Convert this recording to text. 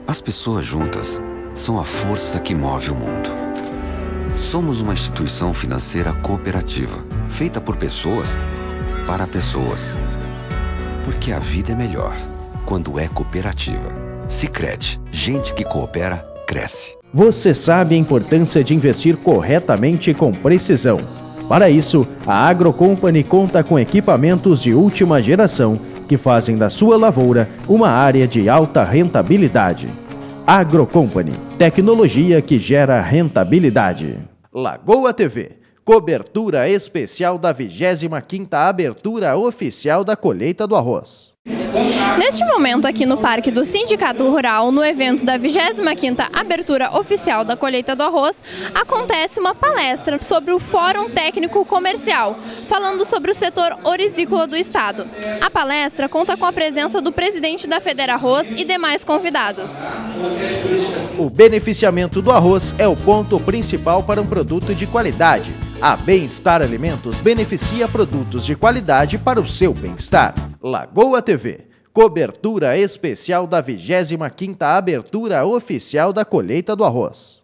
As pessoas juntas são a força que move o mundo. Somos uma instituição financeira cooperativa, feita por pessoas para pessoas. Porque a vida é melhor quando é cooperativa. Sicredi, gente que coopera, cresce. Você sabe a importância de investir corretamente e com precisão. Para isso, a AgroCompany conta com equipamentos de última geração que fazem da sua lavoura uma área de alta rentabilidade. AgroCompany, tecnologia que gera rentabilidade. Lagoa TV, cobertura especial da 25ª abertura oficial da colheita do arroz. Neste momento, aqui no Parque do Sindicato Rural, no evento da 25ª Abertura Oficial da Colheita do Arroz, acontece uma palestra sobre o Fórum Técnico Comercial, falando sobre o setor orizícola do estado. A palestra conta com a presença do presidente da Federarroz e demais convidados. O beneficiamento do arroz é o ponto principal para um produto de qualidade. A Bem-Estar Alimentos beneficia produtos de qualidade para o seu bem-estar. Lagoa TV, cobertura especial da 25ª Abertura Oficial da Colheita do Arroz.